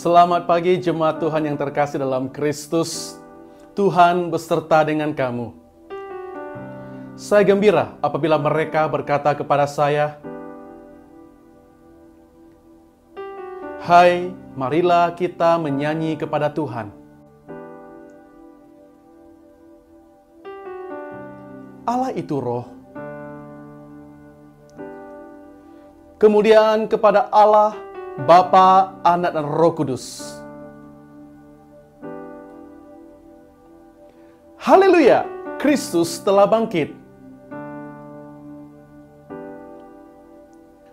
Selamat pagi jemaat Tuhan yang terkasih dalam Kristus. Tuhan beserta dengan kamu. Saya gembira apabila mereka berkata kepada saya, "Hai, marilah kita menyanyi kepada Tuhan." Allah itu roh. Kemudian kepada Allah Bapa, Anak, dan Roh Kudus. Haleluya, Kristus telah bangkit.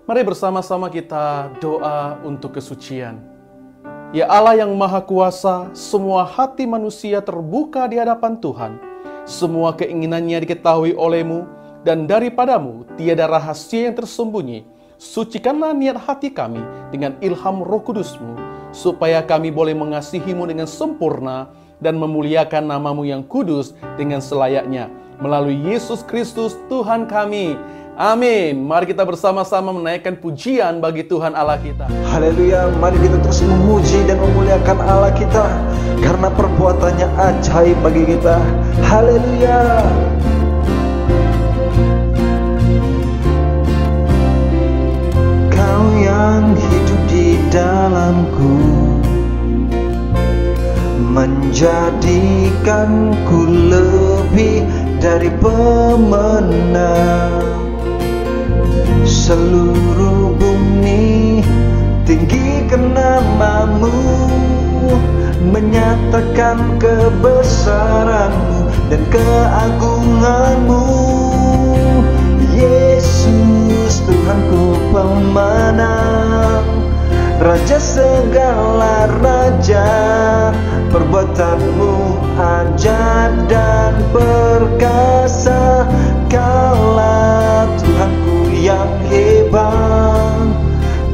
Mari bersama-sama kita doa untuk kesucian. Ya Allah yang Maha Kuasa, semua hati manusia terbuka di hadapan Tuhan. Semua keinginannya diketahui oleh-Mu, dan daripadamu tiada rahasia yang tersembunyi. Sucikanlah niat hati kami dengan ilham Roh Kudus-Mu, supaya kami boleh mengasihi-Mu dengan sempurna dan memuliakan nama-Mu yang kudus dengan selayaknya. Melalui Yesus Kristus Tuhan kami. Amin. Mari kita bersama-sama menaikkan pujian bagi Tuhan Allah kita. Haleluya. Mari kita terus memuji dan memuliakan Allah kita, karena perbuatannya ajaib bagi kita. Haleluya. Yang hidup di dalamku, menjadikanku lebih dari pemenang. Seluruh bumi tinggikan nama-Mu, menyatakan kebesaran-Mu dan keagungan-Mu. Yesus Tuhanku pemenang, Raja segala raja. Perbuatan-Mu ajaib dan perkasa. Kaulah Tuhanku yang hebat,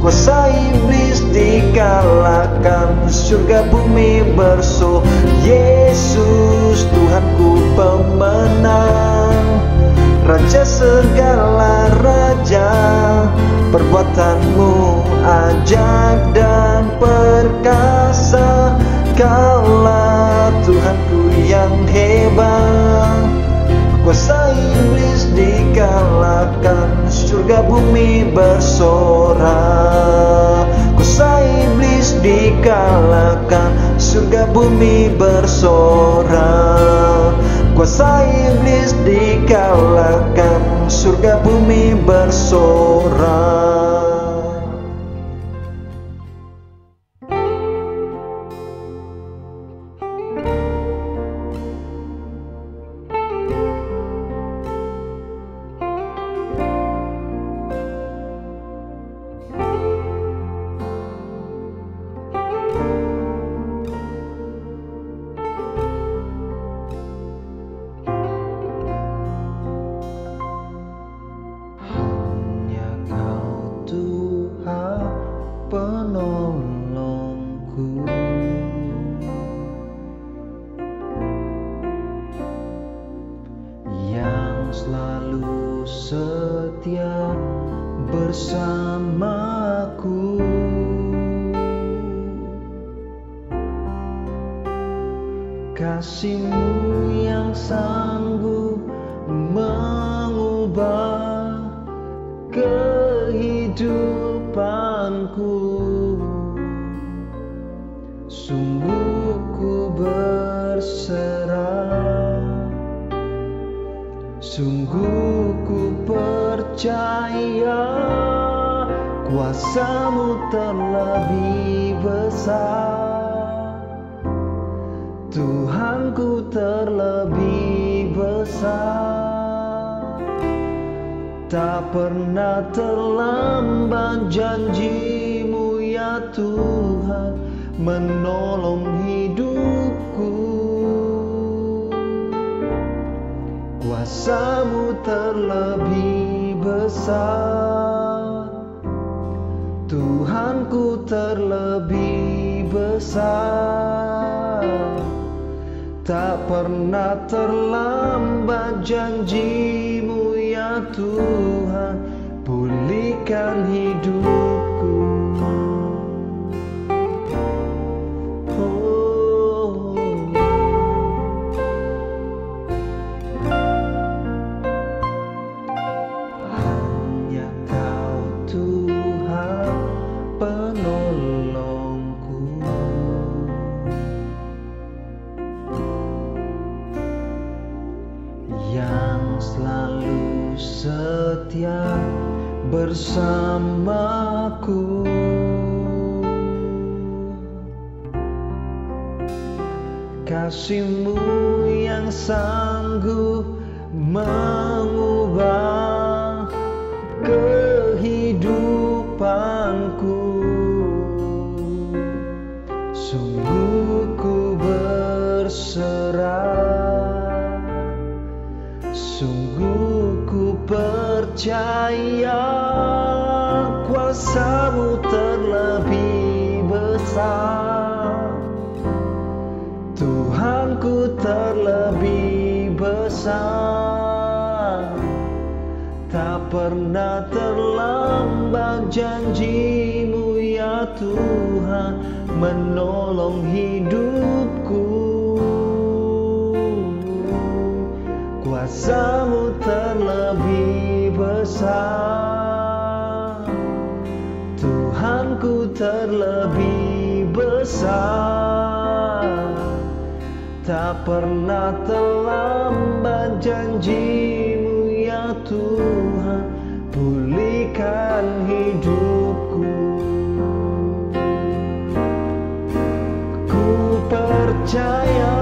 kuasa iblis dikalahkan, surga bumi bersorak. Yesus Tuhanku pemenang, Raja segala raja. Perbuatan-Mu ajaib dan perkasa. Kaulah Tuhanku yang hebat, kuasa iblis dikalahkan, surga bumi bersorak. Kuasa iblis dikalahkan, surga bumi bersorak. Kuasa iblis dikalahkan, surga bumi bersorak. penolongku, yang selalu setia bersamaku. Kasih-Mu yang sanggup mengubah kehidupanku, sungguh ku berserah, sungguh ku percaya kuasa-Mu terlebih besar. Tuhanku terlebih besar, tak pernah terlambat janji-Mu ya Tuhan menolong hidupku. Kuasa-Mu terlebih besar, Tuhanku terlebih besar, tak pernah terlambat janji-Mu ya Tuhan, pulihkan hidupku. Oh. Hanya Kau Tuhan penolongku, yang selalu setia bersamaku. Kasih-Mu yang sanggup mengubah kehidupanku, sungguh ku berserah, sungguh ku percaya kuasa-Mu terlebih besar, Tuhanku terlebih besar, tak pernah terlambat janji-Mu ya Tuhan menolong hidupku. Kuasa-Mu terlebih besar, Tuhanku terlebih besar, tak pernah terlambat janji-Mu ya Tuhan, pulihkan hidupku. Ku percaya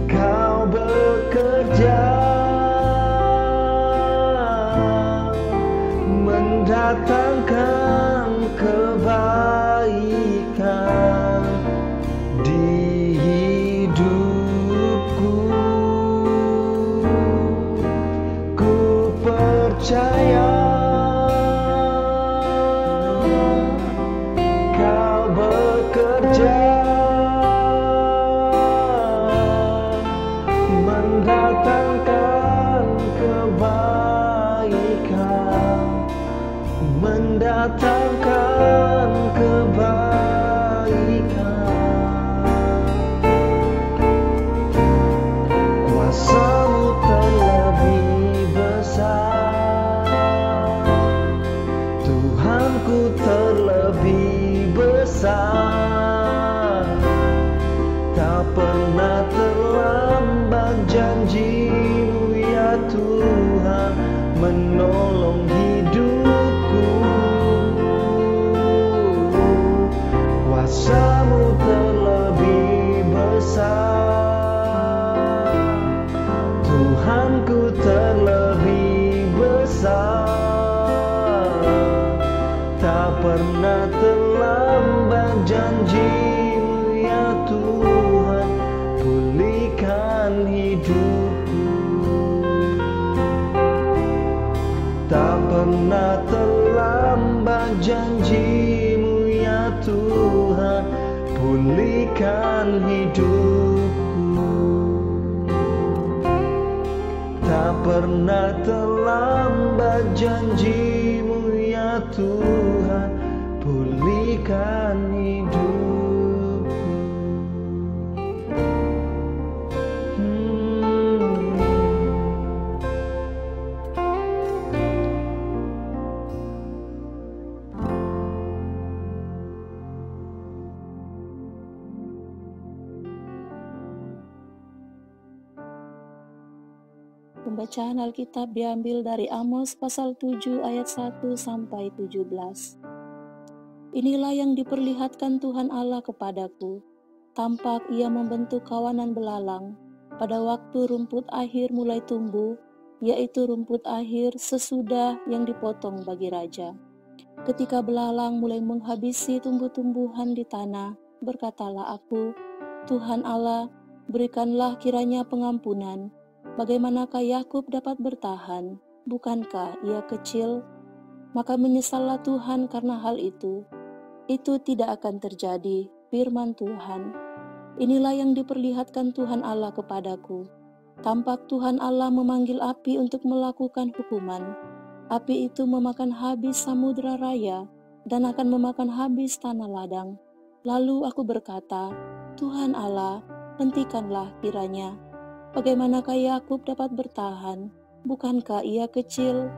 Kau bekerja mendatangkan kebaikan di hidupku. Ku percaya Kau bekerja mendatangkan kebaikan, mendatangkan kebaikan. Kuasa-Mu terlebih besar, Tuhanku terlebih besar, tak pernah terlambat janji-Mu ya Tuhan menolong hidupku. Kuasa-Mu terlebih besar, Tuhanku terlebih besar, tak pernah terlambat janji-Mu ya Tuhan, pulihkan hidupku. Tak pernah terlambat Tuhan, pulihkan hidupku. Tak pernah terlambat janji-Mu ya Tuhan, pulihkan hidupku. Pembacaan Alkitab diambil dari Amos pasal 7 ayat 1 sampai 17. Inilah yang diperlihatkan Tuhan Allah kepadaku. Tampak Ia membentuk kawanan belalang pada waktu rumput akhir mulai tumbuh, yaitu rumput akhir sesudah yang dipotong bagi raja. Ketika belalang mulai menghabisi tumbuh-tumbuhan di tanah, berkatalah aku, Tuhan Allah, berikanlah kiranya pengampunan. Bagaimanakah Yakub dapat bertahan? Bukankah ia kecil? Maka menyesallah Tuhan karena hal itu. Itu tidak akan terjadi, firman Tuhan. Inilah yang diperlihatkan Tuhan Allah kepadaku. Tampak Tuhan Allah memanggil api untuk melakukan hukuman. Api itu memakan habis samudera raya dan akan memakan habis tanah ladang. Lalu aku berkata, Tuhan Allah, hentikanlah kiranya. Bagaimanakah Yakub dapat bertahan? Bukankah ia kecil?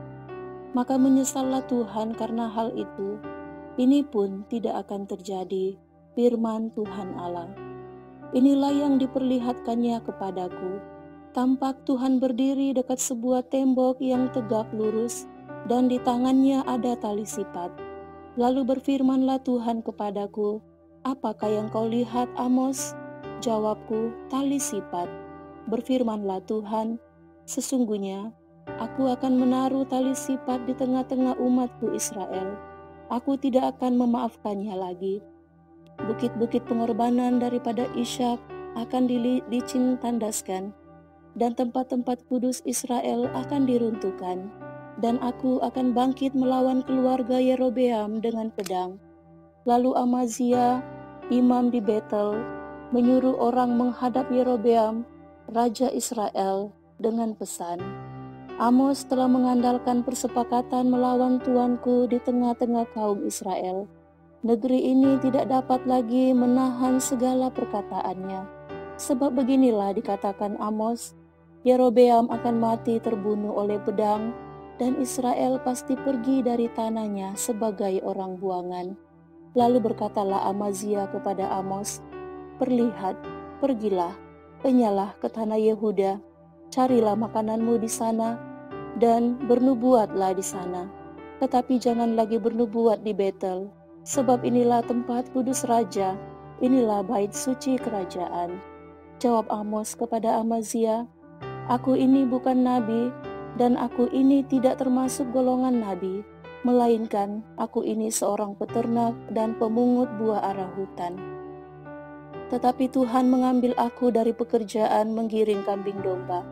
Maka menyesallah Tuhan karena hal itu. Ini pun tidak akan terjadi, firman Tuhan Allah. Inilah yang diperlihatkannya kepadaku. Tampak Tuhan berdiri dekat sebuah tembok yang tegak lurus, dan di tangannya ada tali sipat. Lalu berfirmanlah Tuhan kepadaku, apakah yang kau lihat, Amos? Jawabku, tali sipat. Berfirmanlah Tuhan, sesungguhnya aku akan menaruh tali sipat di tengah-tengah umatku Israel. Aku tidak akan memaafkannya lagi. Bukit-bukit pengorbanan daripada Ishak akan dilicin-tandaskan, dan tempat-tempat kudus Israel akan diruntuhkan. Dan aku akan bangkit melawan keluarga Yerobeam dengan pedang. Lalu Amazia, imam di Betel, menyuruh orang menghadap Yerobeam, Raja Israel, dengan pesan, Amos telah mengandalkan persepakatan melawan tuanku di tengah-tengah kaum Israel. Negeri ini tidak dapat lagi menahan segala perkataannya. Sebab beginilah dikatakan Amos, Yerobeam akan mati terbunuh oleh pedang, dan Israel pasti pergi dari tanahnya sebagai orang buangan. Lalu berkatalah Amazia kepada Amos, pergilah, penyalah ke tanah Yehuda, carilah makananmu di sana, dan bernubuatlah di sana. Tetapi jangan lagi bernubuat di Betel, sebab inilah tempat kudus raja, inilah bait suci kerajaan. Jawab Amos kepada Amazia, aku ini bukan nabi, dan aku ini tidak termasuk golongan nabi, melainkan aku ini seorang peternak dan pemungut buah ara hutan. Tetapi Tuhan mengambil aku dari pekerjaan menggiring kambing domba.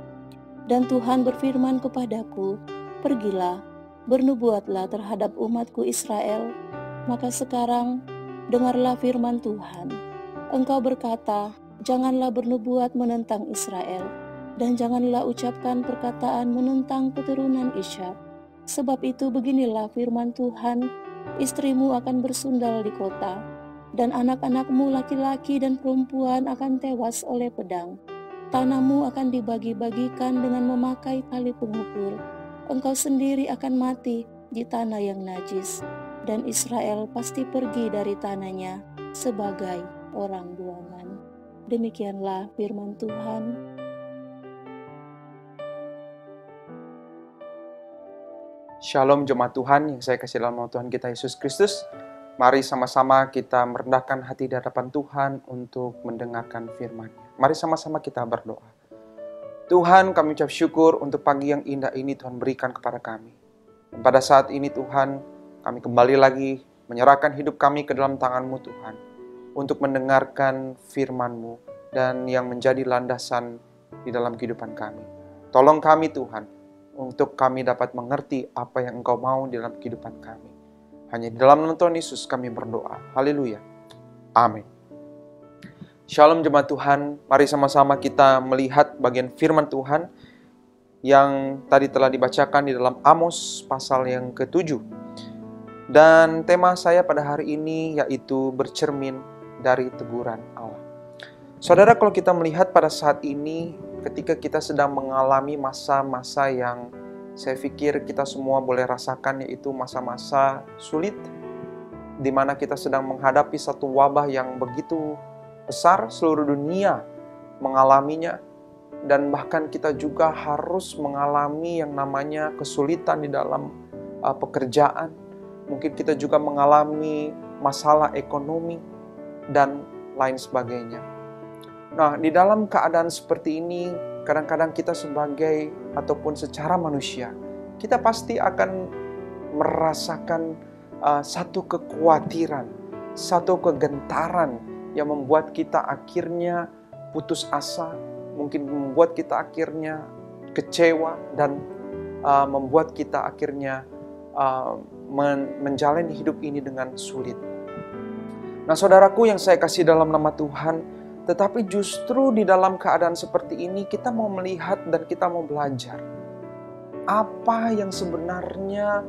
Dan Tuhan berfirman kepadaku, pergilah, bernubuatlah terhadap umatku Israel. Maka sekarang, dengarlah firman Tuhan. Engkau berkata, janganlah bernubuat menentang Israel, dan janganlah ucapkan perkataan menentang keturunan Ishak. Sebab itu beginilah firman Tuhan, istrimu akan bersundal di kota, dan anak-anakmu laki-laki dan perempuan akan tewas oleh pedang. Tanahmu akan dibagi-bagikan dengan memakai tali pengukur. Engkau sendiri akan mati di tanah yang najis, dan Israel pasti pergi dari tanahnya sebagai orang buangan. Demikianlah firman Tuhan. Shalom jemaat Tuhan yang saya kasih dalam nama Tuhan kita Yesus Kristus. Mari sama-sama kita merendahkan hati di hadapan Tuhan untuk mendengarkan firman-Nya. Mari sama-sama kita berdoa. Tuhan, kami ucap syukur untuk pagi yang indah ini Tuhan berikan kepada kami. Dan pada saat ini Tuhan, kami kembali lagi menyerahkan hidup kami ke dalam tangan-Mu Tuhan, untuk mendengarkan firman-Mu dan yang menjadi landasan di dalam kehidupan kami. Tolong kami Tuhan, untuk kami dapat mengerti apa yang Engkau mau di dalam kehidupan kami. Hanya di dalam nama Tuhan Yesus kami berdoa. Haleluya. Amin. Shalom jemaat Tuhan, mari sama-sama kita melihat bagian firman Tuhan yang tadi telah dibacakan di dalam Amos pasal yang ke-7. Dan tema saya pada hari ini yaitu bercermin dari teguran Allah. Saudara, kalau kita melihat pada saat ini ketika kita sedang mengalami masa-masa yang saya pikir kita semua boleh rasakan, yaitu masa-masa sulit, di mana kita sedang menghadapi satu wabah yang begitu besar, seluruh dunia mengalaminya, dan bahkan kita juga harus mengalami yang namanya kesulitan di dalam pekerjaan. Mungkin kita juga mengalami masalah ekonomi dan lain sebagainya. Nah, di dalam keadaan seperti ini, kadang-kadang kita sebagai ataupun secara manusia, kita pasti akan merasakan satu kekhawatiran, satu kegentaran yang membuat kita akhirnya putus asa, mungkin membuat kita akhirnya kecewa, dan membuat kita akhirnya menjalani hidup ini dengan sulit. Nah, saudaraku yang saya kasih dalam nama Tuhan, tetapi justru di dalam keadaan seperti ini kita mau melihat dan kita mau belajar apa yang sebenarnya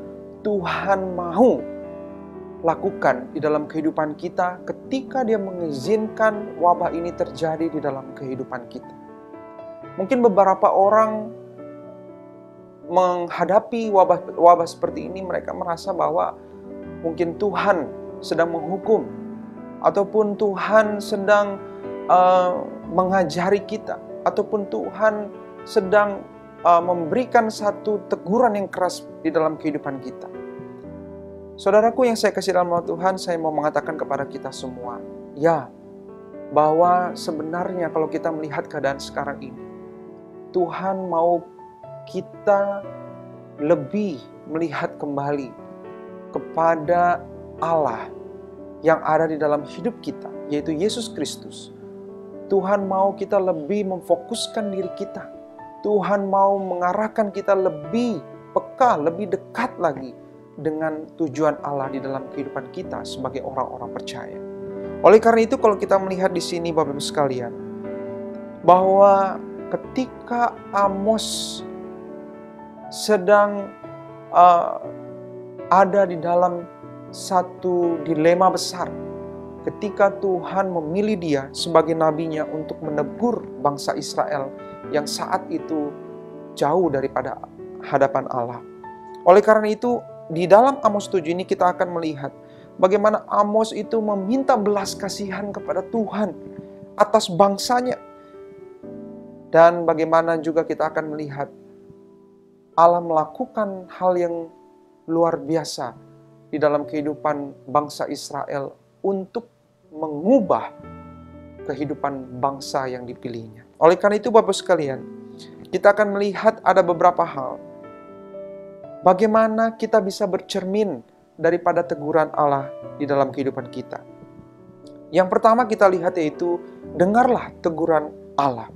Tuhan mau lakukan di dalam kehidupan kita ketika Dia mengizinkan wabah ini terjadi di dalam kehidupan kita. Mungkin beberapa orang menghadapi wabah seperti ini, mereka merasa bahwa mungkin Tuhan sedang menghukum, ataupun Tuhan sedang mengajari kita, ataupun Tuhan sedang memberikan satu teguran yang keras di dalam kehidupan kita. Saudaraku yang saya kasih dalam nama Tuhan, saya mau mengatakan kepada kita semua, ya, bahwa sebenarnya kalau kita melihat keadaan sekarang ini, Tuhan mau kita lebih melihat kembali kepada Allah yang ada di dalam hidup kita, yaitu Yesus Kristus. Tuhan mau kita lebih memfokuskan diri kita. Tuhan mau mengarahkan kita lebih peka, lebih dekat lagi dengan tujuan Allah di dalam kehidupan kita sebagai orang-orang percaya. Oleh karena itu, kalau kita melihat di sini Bapak Ibu sekalian, bahwa ketika Amos sedang ada di dalam satu dilema besar, ketika Tuhan memilih dia sebagai nabinya untuk menegur bangsa Israel yang saat itu jauh daripada hadapan Allah. Oleh karena itu, di dalam Amos 7 ini kita akan melihat bagaimana Amos itu meminta belas kasihan kepada Tuhan atas bangsanya. Dan bagaimana juga kita akan melihat Allah melakukan hal yang luar biasa di dalam kehidupan bangsa Israel untuk mengubah kehidupan bangsa yang dipilihnya. Oleh karena itu Bapak sekalian, kita akan melihat ada beberapa hal bagaimana kita bisa bercermin daripada teguran Allah di dalam kehidupan kita. Yang pertama kita lihat yaitu, dengarlah teguran Allah.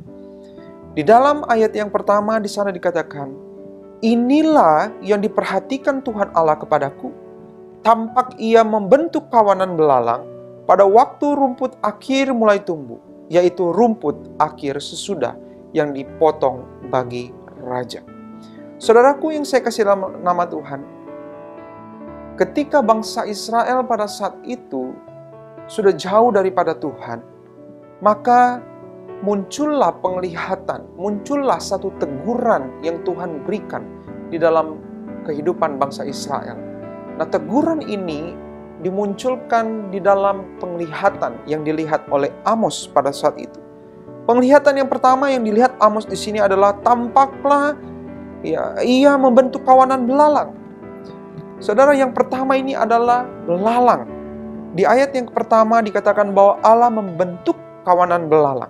Di dalam ayat yang pertama di sana dikatakan, inilah yang diperhatikan Tuhan Allah kepadaku. Tampak Ia membentuk kawanan belalang pada waktu rumput akhir mulai tumbuh, yaitu rumput akhir sesudah yang dipotong bagi raja. Saudaraku yang saya kasih dalam nama Tuhan, ketika bangsa Israel pada saat itu sudah jauh daripada Tuhan, maka muncullah penglihatan, muncullah satu teguran yang Tuhan berikan di dalam kehidupan bangsa Israel. Nah, teguran ini dimunculkan di dalam penglihatan yang dilihat oleh Amos pada saat itu. Penglihatan yang pertama yang dilihat Amos di sini adalah tampaklah Ia membentuk kawanan belalang. Saudara, yang pertama ini adalah belalang. Di ayat yang pertama dikatakan bahwa Allah membentuk kawanan belalang.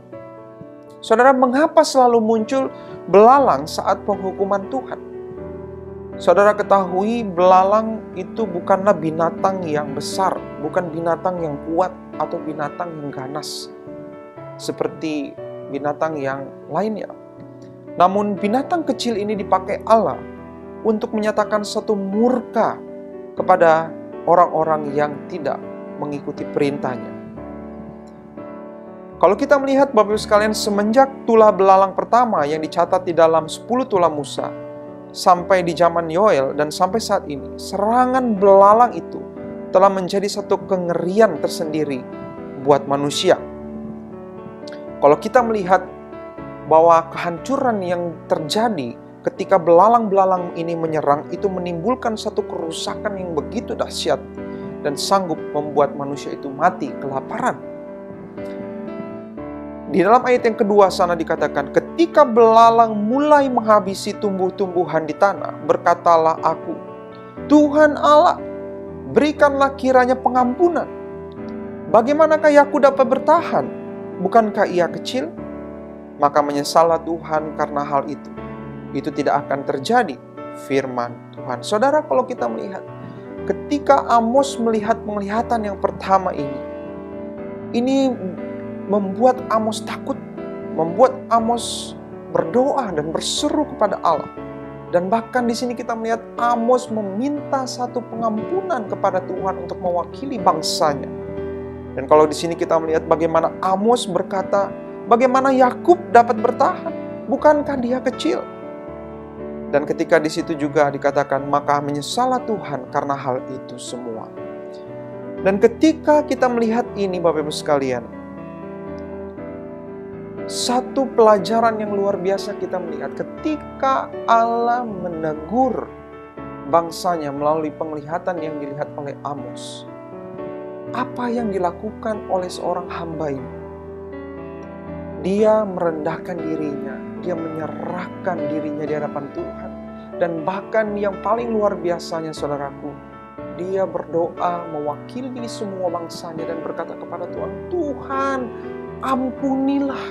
Saudara, mengapa selalu muncul belalang saat penghukuman Tuhan? Saudara ketahui belalang itu bukanlah binatang yang besar, bukan binatang yang kuat atau binatang yang ganas seperti binatang yang lainnya. Namun binatang kecil ini dipakai Allah untuk menyatakan satu murka kepada orang-orang yang tidak mengikuti perintahnya. Kalau kita melihat Bapak Ibu sekalian, semenjak tulah belalang pertama yang dicatat di dalam 10 tulah Musa, sampai di zaman Yoel dan sampai saat ini, serangan belalang itu telah menjadi satu kengerian tersendiri buat manusia. Kalau kita melihat bahwa kehancuran yang terjadi ketika belalang-belalang ini menyerang itu menimbulkan satu kerusakan yang begitu dahsyat dan sanggup membuat manusia itu mati kelaparan. Di dalam ayat yang kedua sana dikatakan, ketika belalang mulai menghabisi tumbuh-tumbuhan di tanah, berkatalah aku, Tuhan Allah, berikanlah kiranya pengampunan. Bagaimanakah aku dapat bertahan? Bukankah ia kecil? Maka menyesallah Tuhan karena hal itu. Itu tidak akan terjadi, firman Tuhan. Saudara, kalau kita melihat, ketika Amos melihat penglihatan yang pertama ini membuat Amos takut, membuat Amos berdoa dan berseru kepada Allah. Dan bahkan di sini kita melihat Amos meminta satu pengampunan kepada Tuhan untuk mewakili bangsanya. Dan kalau di sini kita melihat bagaimana Amos berkata, bagaimana Yakub dapat bertahan? Bukankah dia kecil? Dan ketika di situ juga dikatakan, maka menyesallah Tuhan karena hal itu semua. Dan ketika kita melihat ini Bapak Ibu sekalian, satu pelajaran yang luar biasa kita melihat ketika Allah menegur bangsanya melalui penglihatan yang dilihat oleh Amos. Apa yang dilakukan oleh seorang hamba ini? Dia merendahkan dirinya, dia menyerahkan dirinya di hadapan Tuhan. Dan bahkan yang paling luar biasanya saudaraku, dia berdoa mewakili semua bangsanya dan berkata kepada Tuhan, Tuhan ampunilah,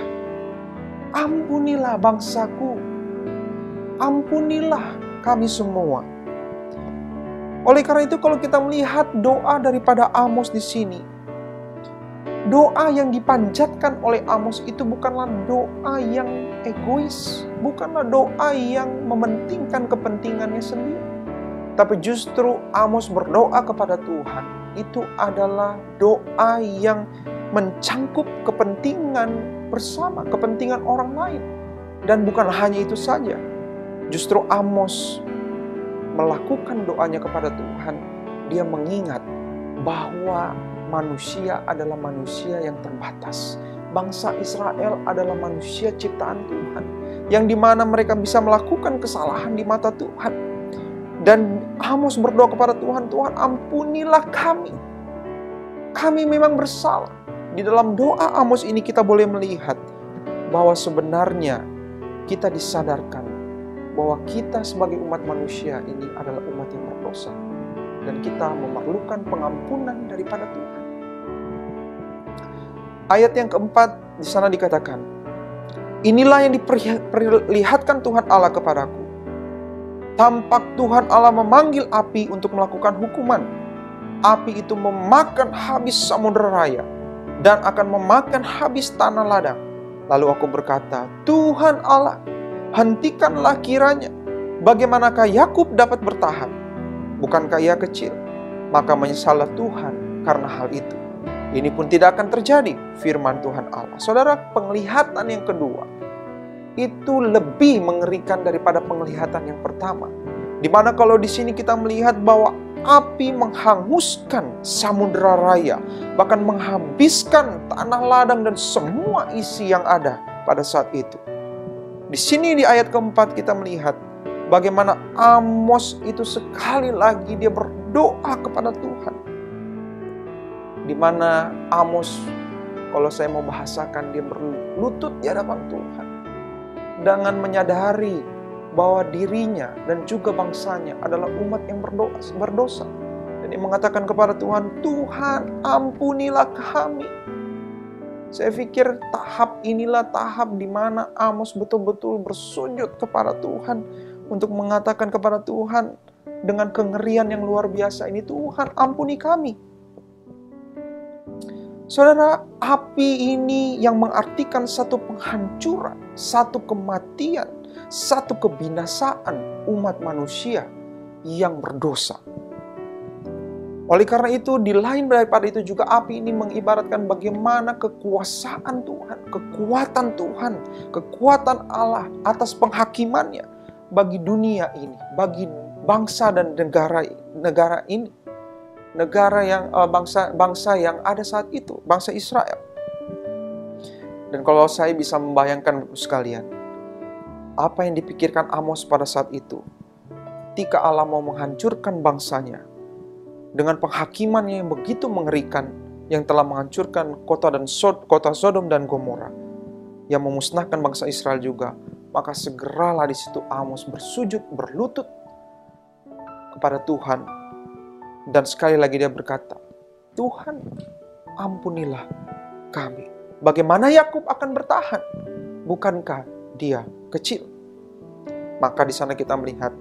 ampunilah bangsaku, ampunilah kami semua. Oleh karena itu kalau kita melihat doa daripada Amos di sini, doa yang dipanjatkan oleh Amos itu bukanlah doa yang egois, bukanlah doa yang mementingkan kepentingannya sendiri. Tapi justru Amos berdoa kepada Tuhan, itu adalah doa yang mencangkup kepentingan bersama, kepentingan orang lain. Dan bukan hanya itu saja, justru Amos melakukan doanya kepada Tuhan, dia mengingat bahwa manusia adalah manusia yang terbatas. Bangsa Israel adalah manusia ciptaan Tuhan, yang dimana mereka bisa melakukan kesalahan di mata Tuhan. Dan Amos berdoa kepada Tuhan, Tuhan ampunilah kami. Kami memang bersalah. Di dalam doa Amos ini kita boleh melihat bahwa sebenarnya kita disadarkan bahwa kita sebagai umat manusia ini adalah umat yang berdosa. Dan kita memerlukan pengampunan daripada Tuhan. Ayat yang keempat di sana dikatakan, inilah yang diperlihatkan Tuhan Allah kepadaku. Tampak Tuhan Allah memanggil api untuk melakukan hukuman. Api itu memakan habis samudera raya dan akan memakan habis tanah ladang. Lalu aku berkata, Tuhan Allah, hentikanlah kiranya. Bagaimanakah Yakub dapat bertahan? Bukankah ia kecil? Maka menyesallah Tuhan karena hal itu. Ini pun tidak akan terjadi, firman Tuhan Allah. Saudara, penglihatan yang kedua itu lebih mengerikan daripada penglihatan yang pertama. Di mana kalau di sini kita melihat bahwa api menghanguskan samudera raya, bahkan menghabiskan tanah ladang dan semua isi yang ada pada saat itu. Di sini di ayat keempat kita melihat bagaimana Amos itu sekali lagi dia berdoa kepada Tuhan. Di mana Amos, kalau saya mau bahasakan, dia berlutut di hadapan Tuhan dengan menyadari bahwa dirinya dan juga bangsanya adalah umat yang berdosa. Dan dia mengatakan kepada Tuhan, Tuhan ampunilah kami. Saya pikir tahap inilah tahap di mana Amos betul-betul bersujud kepada Tuhan untuk mengatakan kepada Tuhan dengan kengerian yang luar biasa ini, Tuhan ampuni kami. Saudara, api ini yang mengartikan satu penghancuran, satu kematian, satu kebinasaan umat manusia yang berdosa. Oleh karena itu, di lain daripada itu juga api ini mengibaratkan bagaimana kekuasaan Tuhan, kekuatan Tuhan, kekuatan Allah atas penghakimannya bagi dunia ini, bagi bangsa dan negara ini. Negara yang bangsa yang ada saat itu, bangsa Israel. Dan kalau saya bisa membayangkan sekalian, apa yang dipikirkan Amos pada saat itu, ketika Allah mau menghancurkan bangsanya, dengan penghakimannya yang begitu mengerikan, yang telah menghancurkan kota Sodom dan Gomora, yang memusnahkan bangsa Israel juga, maka segeralah di situ Amos bersujud, berlutut kepada Tuhan, dan sekali lagi dia berkata, Tuhan, ampunilah kami. Bagaimana Yakub akan bertahan? Bukankah dia kecil? Maka di sana kita melihat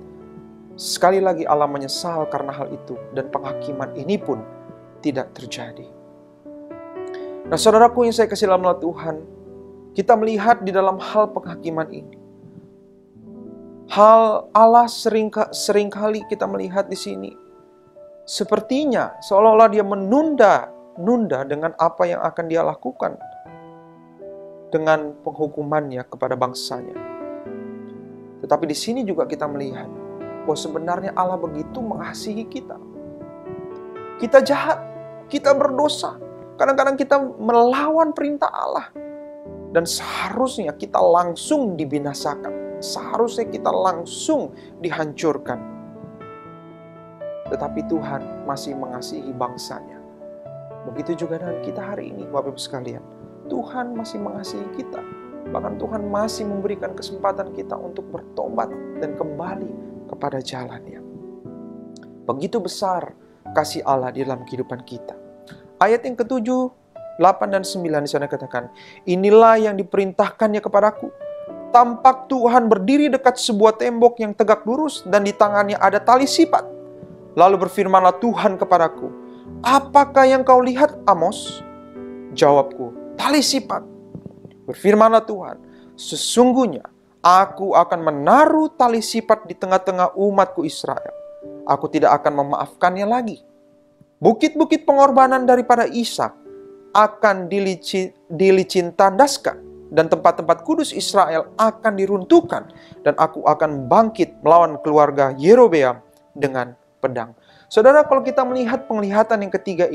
sekali lagi Allah menyesal karena hal itu, dan penghakiman ini pun tidak terjadi. Nah, saudaraku yang saya kasih dalam nama Tuhan, kita melihat di dalam hal penghakiman ini, hal Allah seringkali kita melihat di sini, sepertinya seolah-olah dia menunda dengan apa yang akan dia lakukan dengan penghukumannya kepada bangsanya. Tetapi di sini juga kita melihat bahwa sebenarnya Allah begitu mengasihi kita. Kita jahat, kita berdosa. Kadang-kadang kita melawan perintah Allah. Dan seharusnya kita langsung dibinasakan. Seharusnya kita langsung dihancurkan. Tetapi Tuhan masih mengasihi bangsanya. Begitu juga dengan kita hari ini, Bapak Ibu sekalian. Tuhan masih mengasihi kita. Bahkan Tuhan masih memberikan kesempatan kita untuk bertobat dan kembali kepada jalannya. Begitu besar kasih Allah di dalam kehidupan kita. Ayat yang ke-7, 8 dan 9 di sana katakan, inilah yang diperintahkannya kepadaku. Tampak Tuhan berdiri dekat sebuah tembok yang tegak lurus dan di tangannya ada tali sipat. Lalu berfirmanlah Tuhan kepadaku, apakah yang kau lihat, Amos? Jawabku, tali sipat. Berfirmanlah Tuhan, sesungguhnya aku akan menaruh tali sipat di tengah-tengah umatku Israel. Aku tidak akan memaafkannya lagi. Bukit-bukit pengorbanan daripada Ishak akan dilicin tandaskan, dan tempat-tempat kudus Israel akan diruntuhkan, dan aku akan bangkit melawan keluarga Yerobeam dengan pedang. Saudara, kalau kita melihat penglihatan yang ketiga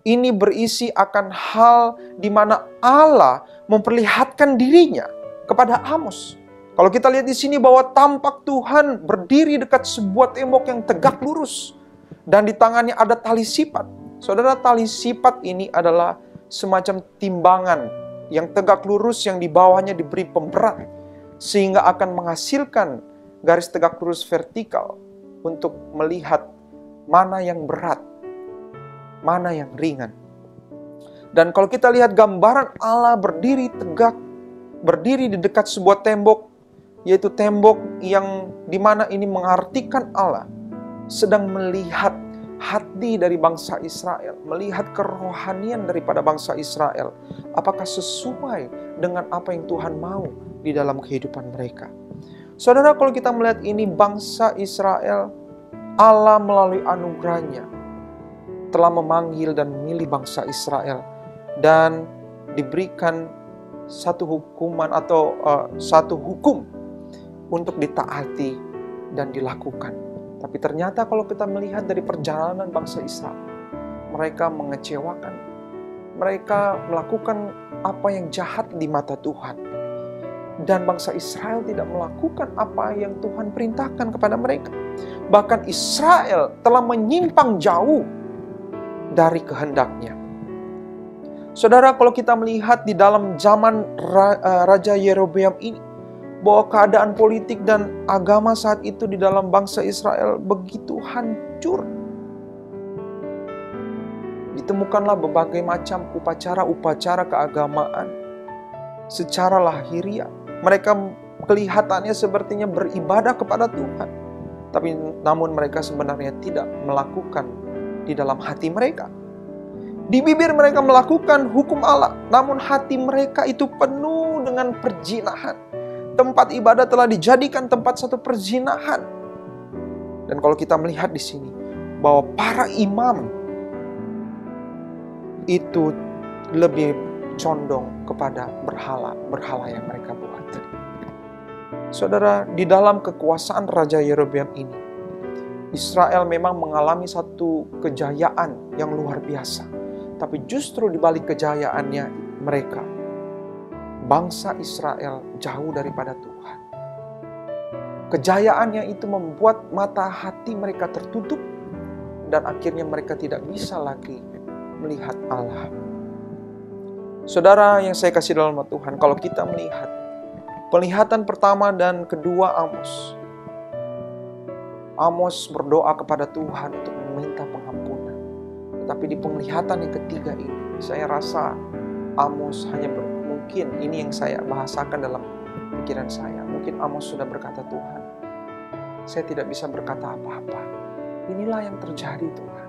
ini berisi akan hal di mana Allah memperlihatkan dirinya kepada Amos. Kalau kita lihat di sini bahwa tampak Tuhan berdiri dekat sebuah tembok yang tegak lurus dan di tangannya ada tali sipat. Saudara, tali sipat ini adalah semacam timbangan yang tegak lurus yang di bawahnya diberi pemberat sehingga akan menghasilkan garis tegak lurus vertikal untuk melihat mana yang berat, mana yang ringan. Dan kalau kita lihat gambaran Allah berdiri tegak, berdiri di dekat sebuah tembok, yaitu tembok yang dimana ini mengartikan Allah sedang melihat hati dari bangsa Israel, melihat kerohanian daripada bangsa Israel. Apakah sesuai dengan apa yang Tuhan mau di dalam kehidupan mereka? Saudara, kalau kita melihat ini bangsa Israel, Allah melalui anugerahnya telah memanggil dan memilih bangsa Israel dan diberikan satu hukuman atau satu hukum untuk ditaati dan dilakukan. Tapi ternyata kalau kita melihat dari perjalanan bangsa Israel, mereka mengecewakan. Mereka melakukan apa yang jahat di mata Tuhan. Dan bangsa Israel tidak melakukan apa yang Tuhan perintahkan kepada mereka. Bahkan Israel telah menyimpang jauh dari kehendaknya. Saudara, kalau kita melihat di dalam zaman Raja Yerobeam ini, bahwa keadaan politik dan agama saat itu di dalam bangsa Israel begitu hancur. Ditemukanlah berbagai macam upacara-upacara keagamaan secara lahiriah. Mereka kelihatannya sepertinya beribadah kepada Tuhan. Tapi namun mereka sebenarnya tidak melakukan di dalam hati mereka. Di bibir mereka melakukan hukum Allah, namun hati mereka itu penuh dengan perzinahan. Tempat ibadah telah dijadikan tempat satu perzinahan. Dan kalau kita melihat di sini, bahwa para imam itu lebih condong kepada berhala yang mereka buat. Saudara, di dalam kekuasaan Raja Yerobeam ini, Israel memang mengalami satu kejayaan yang luar biasa. Tapi justru di balik kejayaannya mereka, bangsa Israel jauh daripada Tuhan. Kejayaannya itu membuat mata hati mereka tertutup dan akhirnya mereka tidak bisa lagi melihat Allah. Saudara yang saya kasih dalam nama Tuhan, kalau kita melihat penglihatan pertama dan kedua Amos berdoa kepada Tuhan untuk meminta pengampunan. Tetapi di penglihatan yang ketiga ini, saya rasa Amos hanya mungkin ini yang saya bahasakan dalam pikiran saya. Mungkin Amos sudah berkata, Tuhan, saya tidak bisa berkata apa-apa. Inilah yang terjadi, Tuhan.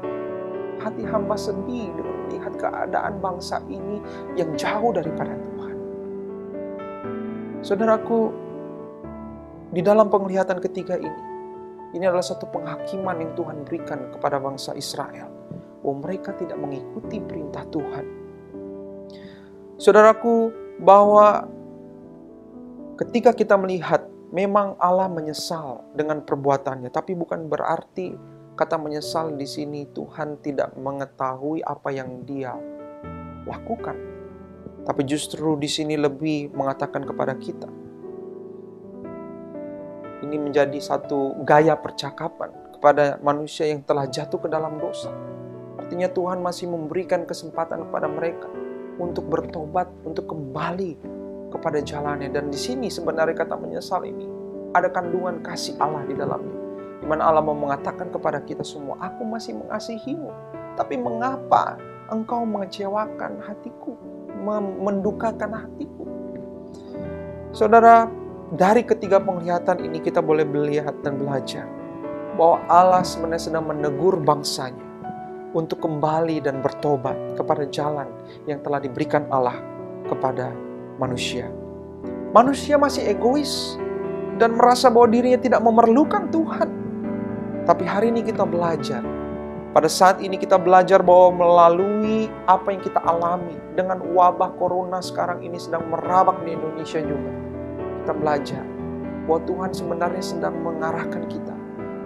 Hati hamba sedih dengan melihat keadaan bangsa ini yang jauh daripada Tuhan. Saudaraku, di dalam penglihatan ketiga ini adalah satu penghakiman yang Tuhan berikan kepada bangsa Israel. Bahwa mereka tidak mengikuti perintah Tuhan. Saudaraku, bahwa ketika kita melihat memang Allah menyesal dengan perbuatannya, tapi bukan berarti kata menyesal di sini Tuhan tidak mengetahui apa yang Dia lakukan. Tapi justru di sini lebih mengatakan kepada kita. Ini menjadi satu gaya percakapan kepada manusia yang telah jatuh ke dalam dosa. Artinya Tuhan masih memberikan kesempatan kepada mereka untuk bertobat, untuk kembali kepada jalannya. Dan di sini sebenarnya kata menyesal ini ada kandungan kasih Allah di dalamnya. Di mana Allah mau mengatakan kepada kita semua, aku masih mengasihimu. Tapi mengapa engkau mengecewakan hatiku, mendukakan hatiku? Saudara, dari ketiga penglihatan ini kita boleh melihat dan belajar bahwa Allah sebenarnya sedang menegur bangsanya untuk kembali dan bertobat kepada jalan yang telah diberikan Allah kepada manusia. Manusia masih egois dan merasa bahwa dirinya tidak memerlukan Tuhan. Tapi hari ini kita belajar. Pada saat ini kita belajar bahwa melalui apa yang kita alami dengan wabah corona sekarang ini sedang merabak di Indonesia juga. Kita belajar bahwa Tuhan sebenarnya sedang mengarahkan kita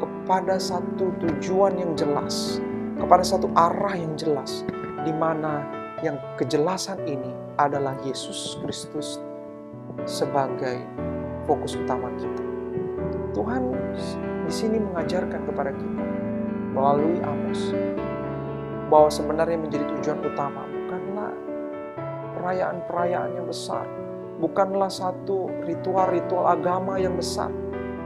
kepada satu tujuan yang jelas, kepada satu arah yang jelas, di mana yang kejelasan ini adalah Yesus Kristus sebagai fokus utama kita. Tuhan di sini mengajarkan kepada kita melalui Amos bahwa sebenarnya menjadi tujuan utama bukanlah perayaan-perayaan yang besar, bukanlah satu ritual-ritual agama yang besar,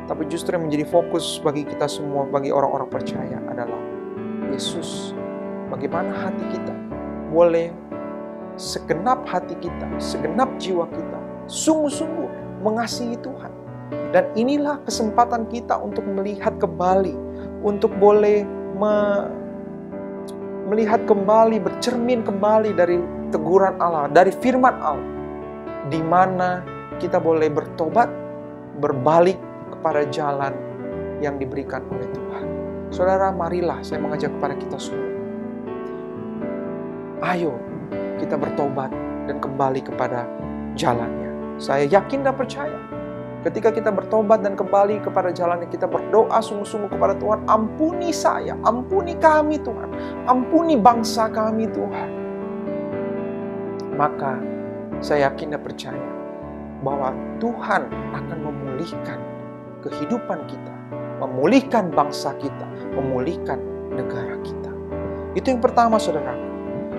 tapi justru yang menjadi fokus bagi kita semua, bagi orang-orang percaya adalah Yesus. Bagaimana hati kita boleh segenap hati kita, segenap jiwa kita sungguh-sungguh mengasihi Tuhan. Dan inilah kesempatan kita untuk melihat kembali, untuk boleh melihat kembali, bercermin kembali dari teguran Allah, dari firman Allah, di mana kita boleh bertobat, berbalik kepada jalan yang diberikan oleh Tuhan. Saudara, marilah saya mengajak kepada kita semua. Ayo kita bertobat dan kembali kepada jalannya. Saya yakin dan percaya ketika kita bertobat dan kembali kepada jalannya, kita berdoa sungguh-sungguh kepada Tuhan, ampuni saya, ampuni kami Tuhan, ampuni bangsa kami Tuhan. Maka saya yakin dan percaya bahwa Tuhan akan memulihkan kehidupan kita, memulihkan bangsa kita, memulihkan negara kita. Itu yang pertama, saudara.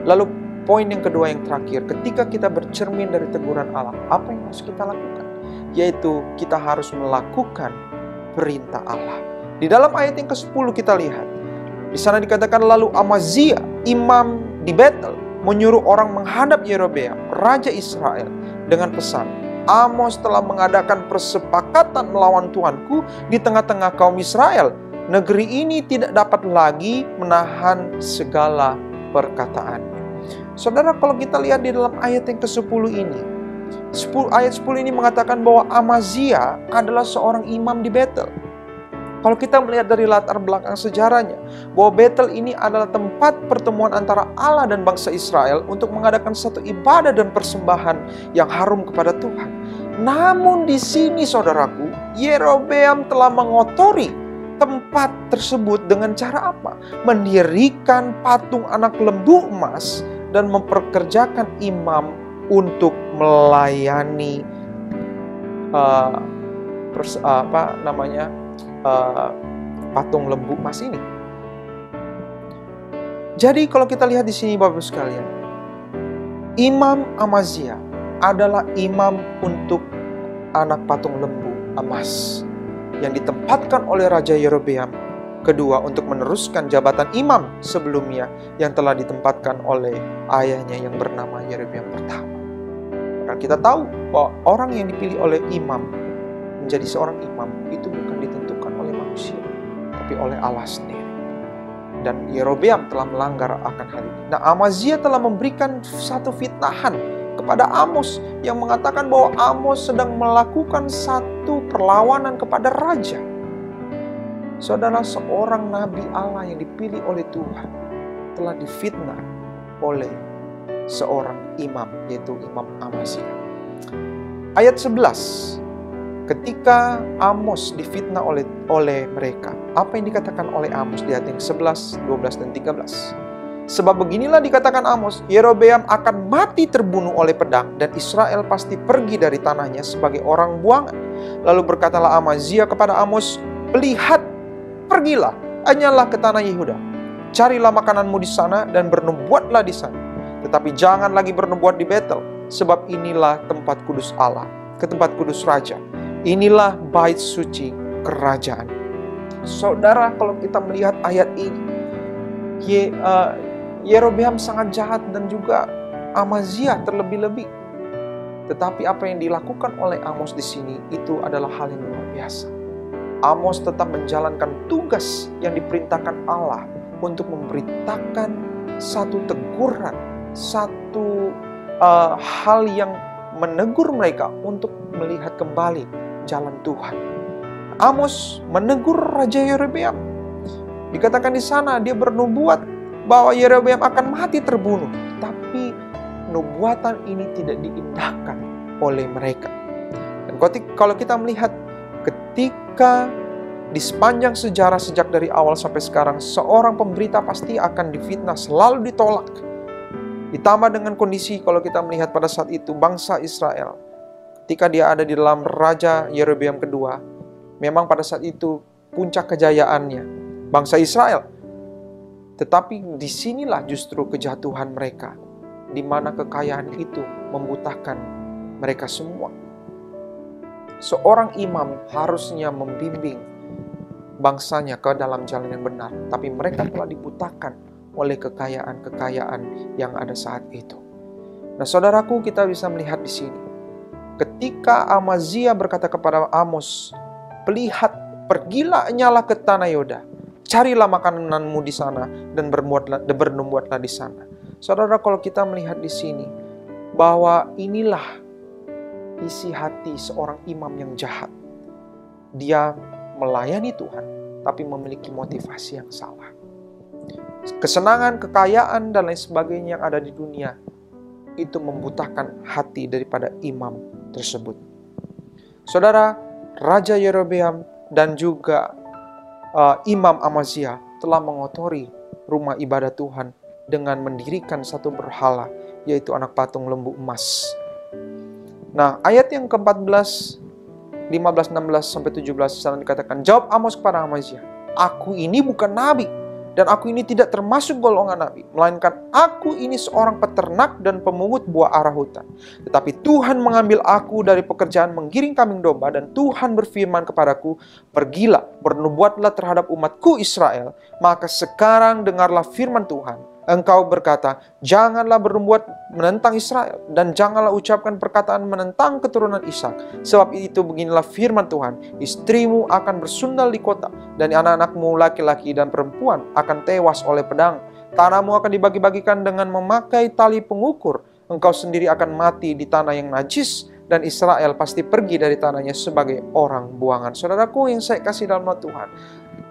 Lalu poin yang kedua yang terakhir, ketika kita bercermin dari teguran Allah, apa yang harus kita lakukan? Yaitu kita harus melakukan perintah Allah. Di dalam ayat yang ke-10 kita lihat, di sana dikatakan, lalu Amazia, imam di Betel, menyuruh orang menghadap Yerobeam, raja Israel, dengan pesan, Amos telah mengadakan persepakatan melawan Tuanku di tengah-tengah kaum Israel. Negeri ini tidak dapat lagi menahan segala perkataannya. Saudara, kalau kita lihat di dalam ayat yang ke-10 ini, ayat 10 ini mengatakan bahwa Amazia adalah seorang imam di Betel. Kalau kita melihat dari latar belakang sejarahnya, bahwa Betel ini adalah tempat pertemuan antara Allah dan bangsa Israel untuk mengadakan satu ibadah dan persembahan yang harum kepada Tuhan. Namun di sini saudaraku, Yerobeam telah mengotori tempat tersebut dengan cara apa? Mendirikan patung anak lembu emas dan memperkerjakan imam untuk melayani patung lembu emas ini. Jadi kalau kita lihat di sini Bapak Ibu sekalian, Imam Amazia adalah imam untuk anak patung lembu emas yang ditempatkan oleh Raja Yerobeam kedua untuk meneruskan jabatan imam sebelumnya yang telah ditempatkan oleh ayahnya yang bernama Yerobeam pertama. Maka kita tahu bahwa orang yang dipilih oleh imam menjadi seorang imam itu bukan ditentukan oleh manusia, tapi oleh Allah sendiri. Dan Yerobeam telah melanggar akan hal ini. Nah, Amazia telah memberikan satu fitnahan kepada Amos yang mengatakan bahwa Amos sedang melakukan satu perlawanan kepada raja. Saudara, seorang nabi Allah yang dipilih oleh Tuhan telah difitnah oleh seorang imam, yaitu Imam Amazia. Ayat 11. Ketika Amos difitnah oleh mereka, apa yang dikatakan oleh Amos di ayat yang 11, 12, dan 13? Sebab beginilah dikatakan Amos, Yerobeam akan mati terbunuh oleh pedang, dan Israel pasti pergi dari tanahnya sebagai orang buangan. Lalu berkatalah Amazia kepada Amos, lihat, pergilah, hanyalah ke tanah Yehuda. Carilah makananmu di sana dan bernubuatlah di sana. Tetapi jangan lagi bernubuat di Betel, sebab inilah tempat kudus Allah, ke tempat kudus raja. Inilah bait suci kerajaan. Saudara, kalau kita melihat ayat ini, Yerobeam sangat jahat dan juga Amazia terlebih-lebih. Tetapi apa yang dilakukan oleh Amos di sini itu adalah hal yang luar biasa. Amos tetap menjalankan tugas yang diperintahkan Allah untuk memberitakan satu teguran, satu hal yang menegur mereka untuk melihat kembali jalan Tuhan. Amos menegur Raja Yerobeam. Dikatakan di sana dia bernubuat bahwa Yerobeam akan mati terbunuh, tapi nubuatan ini tidak diindahkan oleh mereka. Dan kalau kita melihat ketika di sepanjang sejarah sejak dari awal sampai sekarang, seorang pemberita pasti akan difitnah, selalu ditolak. Ditambah dengan kondisi kalau kita melihat pada saat itu bangsa Israel, ketika dia ada di dalam Raja Yerobeam kedua, memang pada saat itu puncak kejayaannya bangsa Israel. Tetapi disinilah justru kejatuhan mereka, di mana kekayaan itu membutakan mereka semua. Seorang imam harusnya membimbing bangsanya ke dalam jalan yang benar, tapi mereka telah dibutakan oleh kekayaan-kekayaan yang ada saat itu. Nah, saudaraku, kita bisa melihat di sini. Ketika Amazia berkata kepada Amos, lihat, pergilah nyalah ke tanah Yehuda, carilah makananmu di sana dan bernubuatlah di sana. Saudara, kalau kita melihat di sini bahwa inilah isi hati seorang imam yang jahat. Dia melayani Tuhan, tapi memiliki motivasi yang salah. Kesenangan, kekayaan, dan lain sebagainya yang ada di dunia itu membutakan hati daripada imam tersebut. Saudara, Raja Yerobeam dan juga Imam Amazia telah mengotori rumah ibadah Tuhan dengan mendirikan satu berhala, yaitu anak patung lembu emas. Nah, ayat yang ke-14, 15, 16, sampai 17 sana dikatakan, jawab Amos kepada Amazia, aku ini bukan nabi, dan aku ini tidak termasuk golongan nabi, melainkan aku ini seorang peternak dan pemungut buah arah hutan. Tetapi Tuhan mengambil aku dari pekerjaan menggiring kambing domba, dan Tuhan berfirman kepadaku, pergilah, bernubuatlah terhadap umatku Israel. Maka sekarang dengarlah firman Tuhan. Engkau berkata, janganlah bernubuat menentang Israel, dan janganlah ucapkan perkataan menentang keturunan Ishak. Sebab itu beginilah firman Tuhan, istrimu akan bersundal di kota, dan anak-anakmu laki-laki dan perempuan akan tewas oleh pedang. Tanahmu akan dibagi-bagikan dengan memakai tali pengukur. Engkau sendiri akan mati di tanah yang najis, dan Israel pasti pergi dari tanahnya sebagai orang buangan. Saudaraku yang saya kasih dalam nama Tuhan,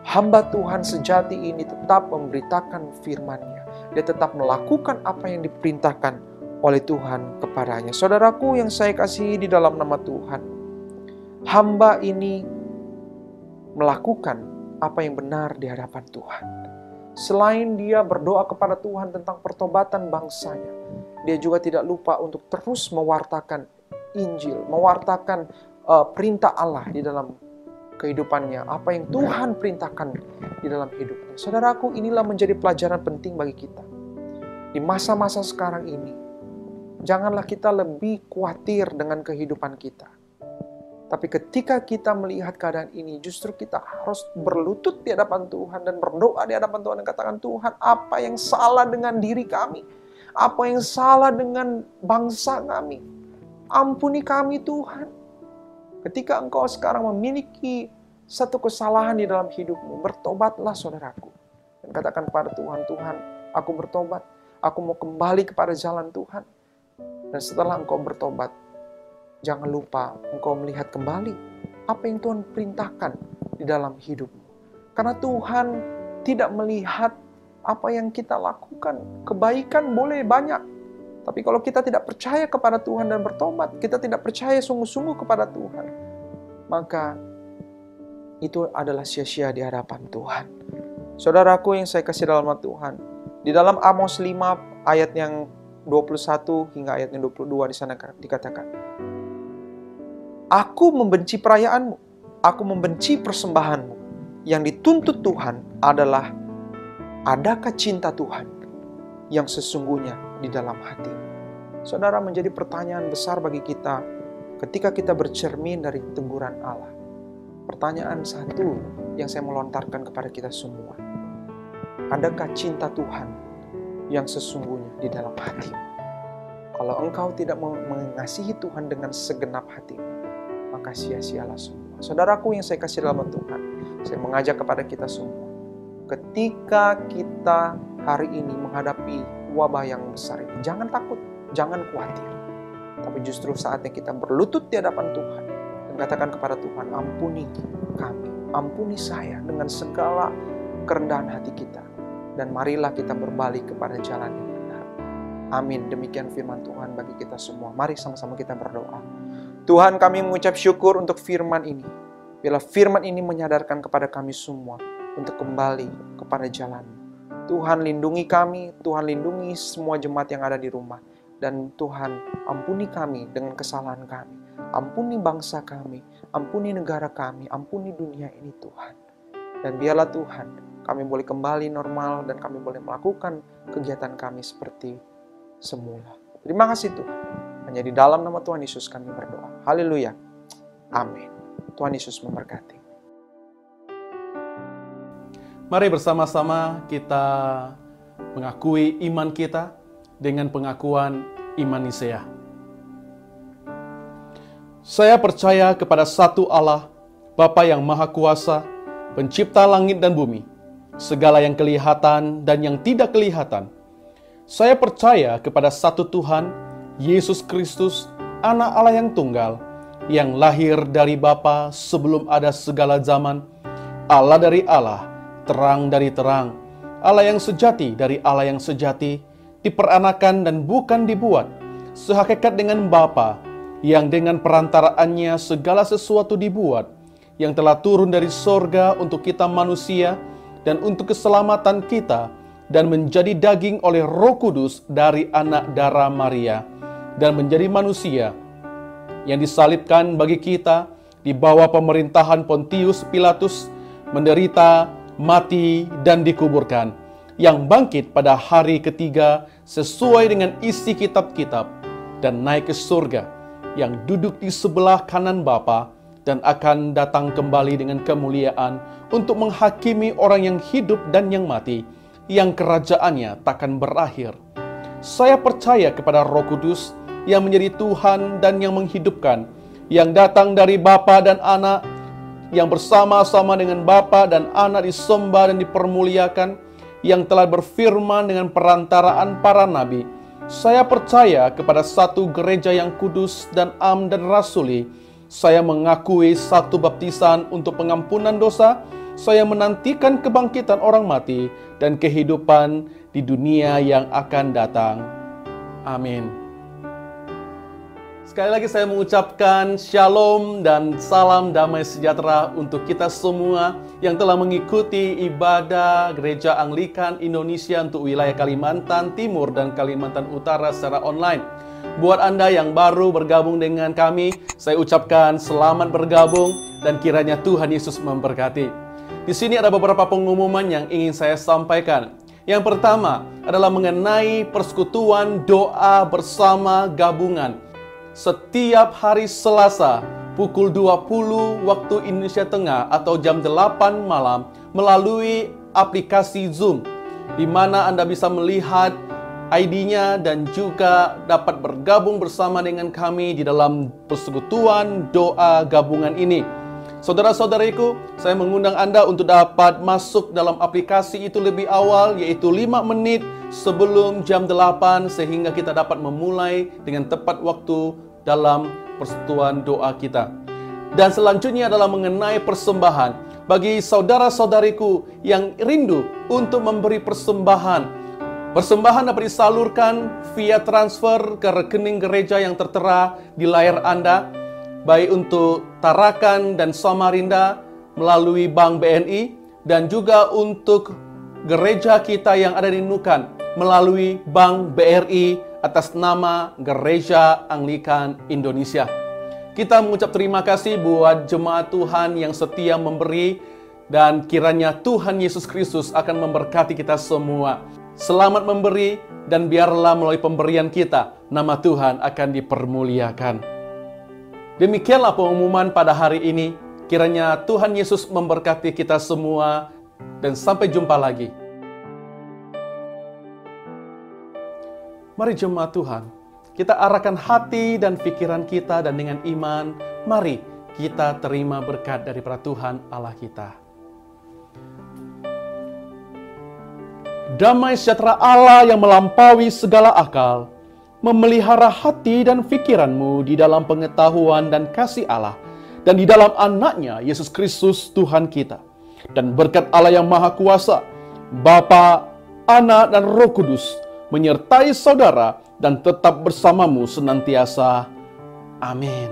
hamba Tuhan sejati ini tetap memberitakan firman-Nya. Dia tetap melakukan apa yang diperintahkan oleh Tuhan kepadanya. Saudaraku yang saya kasih di dalam nama Tuhan, hamba ini melakukan apa yang benar di hadapan Tuhan. Selain dia berdoa kepada Tuhan tentang pertobatan bangsanya, dia juga tidak lupa untuk terus mewartakan Injil, mewartakan perintah Allah di dalam kehidupannya, apa yang Tuhan perintahkan di dalam hidupnya. Saudaraku, inilah menjadi pelajaran penting bagi kita. Di masa-masa sekarang ini, janganlah kita lebih khawatir dengan kehidupan kita. Tapi ketika kita melihat keadaan ini, justru kita harus berlutut di hadapan Tuhan dan berdoa di hadapan Tuhan dan katakan, Tuhan, apa yang salah dengan diri kami? Apa yang salah dengan bangsa kami? Ampuni kami, Tuhan. Ketika engkau sekarang memiliki satu kesalahan di dalam hidupmu, bertobatlah saudaraku. Dan katakan kepada Tuhan, Tuhan, aku bertobat. Aku mau kembali kepada jalan Tuhan. Dan setelah engkau bertobat, jangan lupa engkau melihat kembali apa yang Tuhan perintahkan di dalam hidupmu. Karena Tuhan tidak melihat apa yang kita lakukan. Kebaikan boleh banyak. Tapi kalau kita tidak percaya kepada Tuhan dan bertobat, kita tidak percaya sungguh-sungguh kepada Tuhan, maka itu adalah sia-sia di hadapan Tuhan. Saudaraku yang saya kasih dalam nama Tuhan, di dalam Amos 5 ayat yang 21 hingga ayat yang 22 di sana dikatakan, Aku membenci perayaanmu, aku membenci persembahanmu. Yang dituntut Tuhan adalah, adakah cinta Tuhan yang sesungguhnya di dalam hati? Saudara, menjadi pertanyaan besar bagi kita ketika kita bercermin dari teguran Allah. Pertanyaan satu yang saya melontarkan kepada kita semua, adakah cinta Tuhan yang sesungguhnya di dalam hati? Kalau engkau tidak mengasihi Tuhan dengan segenap hati, maka sia-sialah semua. Saudaraku yang saya kasih dalam Tuhan, saya mengajak kepada kita semua, ketika kita hari ini menghadapi wabah yang besar ini, jangan takut, jangan khawatir. Tapi justru saatnya kita berlutut di hadapan Tuhan dan katakan kepada Tuhan, ampuni kami, ampuni saya dengan segala kerendahan hati kita. Dan marilah kita berbalik kepada jalan yang benar. Amin. Demikian firman Tuhan bagi kita semua. Mari sama-sama kita berdoa. Tuhan, kami mengucap syukur untuk firman ini. Bila firman ini menyadarkan kepada kami semua untuk kembali kepada jalan. Tuhan, lindungi kami, Tuhan lindungi semua jemaat yang ada di rumah. Dan Tuhan, ampuni kami dengan kesalahan kami. Ampuni bangsa kami, ampuni negara kami, ampuni dunia ini Tuhan. Dan biarlah Tuhan, kami boleh kembali normal dan kami boleh melakukan kegiatan kami seperti semula. Terima kasih Tuhan. Hanya di dalam nama Tuhan Yesus kami berdoa. Haleluya. Amin. Tuhan Yesus memberkati. Mari bersama-sama kita mengakui iman kita dengan pengakuan iman Nisea. Saya percaya kepada satu Allah, Bapa yang Maha Kuasa, Pencipta langit dan bumi, segala yang kelihatan dan yang tidak kelihatan. Saya percaya kepada satu Tuhan, Yesus Kristus, Anak Allah yang tunggal, yang lahir dari Bapa sebelum ada segala zaman, Allah dari Allah, terang dari terang, Allah yang sejati dari Allah yang sejati, diperanakan dan bukan dibuat, sehakikat dengan Bapa, yang dengan perantaraannya segala sesuatu dibuat, yang telah turun dari sorga untuk kita manusia dan untuk keselamatan kita, dan menjadi daging oleh Roh Kudus dari anak darah Maria, dan menjadi manusia, yang disalibkan bagi kita di bawah pemerintahan Pontius Pilatus, menderita, mati, dan dikuburkan, yang bangkit pada hari ketiga sesuai dengan isi kitab-kitab, dan naik ke surga, yang duduk di sebelah kanan Bapa, dan akan datang kembali dengan kemuliaan untuk menghakimi orang yang hidup dan yang mati, yang kerajaannya takkan berakhir. Saya percaya kepada Roh Kudus yang menjadi Tuhan dan yang menghidupkan, yang datang dari Bapa dan Anak, yang bersama-sama dengan Bapa dan Anak disembah dan dipermuliakan, yang telah berfirman dengan perantaraan para nabi, Saya percaya kepada satu gereja yang kudus dan am dan rasuli. Saya mengakui satu baptisan untuk pengampunan dosa. Saya menantikan kebangkitan orang mati dan kehidupan di dunia yang akan datang. Amin. Sekali lagi saya mengucapkan shalom dan salam damai sejahtera untuk kita semua yang telah mengikuti ibadah Gereja Anglikan Indonesia untuk wilayah Kalimantan Timur dan Kalimantan Utara secara online. Buat Anda yang baru bergabung dengan kami, saya ucapkan selamat bergabung dan kiranya Tuhan Yesus memberkati. Di sini ada beberapa pengumuman yang ingin saya sampaikan. Yang pertama adalah mengenai persekutuan doa bersama gabungan. Setiap hari Selasa pukul 20 waktu Indonesia Tengah atau jam 8 malam melalui aplikasi Zoom, di mana Anda bisa melihat ID-nya dan juga dapat bergabung bersama dengan kami di dalam persekutuan doa gabungan ini. Saudara-saudariku, saya mengundang Anda untuk dapat masuk dalam aplikasi itu lebih awal, yaitu 5 menit sebelum jam 8, sehingga kita dapat memulai dengan tepat waktu dalam persekutuan doa kita. Dan selanjutnya adalah mengenai persembahan. Bagi saudara-saudariku yang rindu untuk memberi persembahan, persembahan dapat disalurkan via transfer ke rekening gereja yang tertera di layar Anda, baik untuk Tarakan dan Samarinda melalui Bank BNI, dan juga untuk gereja kita yang ada di Nukan melalui Bank BRI atas nama Gereja Anglikan Indonesia. Kita mengucap terima kasih buat jemaat Tuhan yang setia memberi, dan kiranya Tuhan Yesus Kristus akan memberkati kita semua. Selamat memberi, dan biarlah melalui pemberian kita, nama Tuhan akan dipermuliakan. Demikianlah pengumuman pada hari ini. Kiranya Tuhan Yesus memberkati kita semua, dan sampai jumpa lagi. Mari jemaat Tuhan, kita arahkan hati dan pikiran kita, dan dengan iman, mari kita terima berkat daripada Tuhan Allah kita. Damai sejahtera Allah yang melampaui segala akal, memelihara hati dan pikiranmu di dalam pengetahuan dan kasih Allah, dan di dalam anaknya Yesus Kristus Tuhan kita. Dan berkat Allah yang Maha Kuasa, Bapa, Anak, dan Roh Kudus, menyertai saudara dan tetap bersamamu senantiasa. Amin.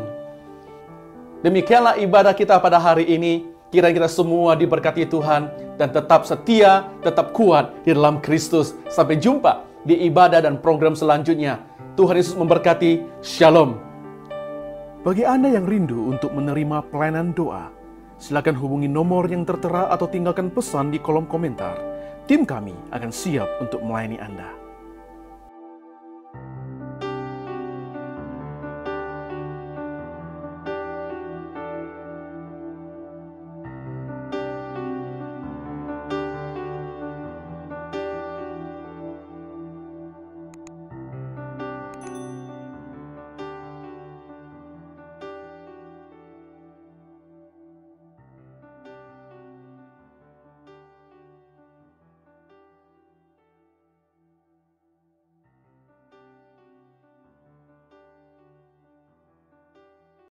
Demikianlah ibadah kita pada hari ini. Kiranya kita semua diberkati Tuhan dan tetap setia, tetap kuat di dalam Kristus. Sampai jumpa di ibadah dan program selanjutnya. Tuhan Yesus memberkati. Shalom. Bagi Anda yang rindu untuk menerima pelayanan doa, silakan hubungi nomor yang tertera atau tinggalkan pesan di kolom komentar. Tim kami akan siap untuk melayani Anda.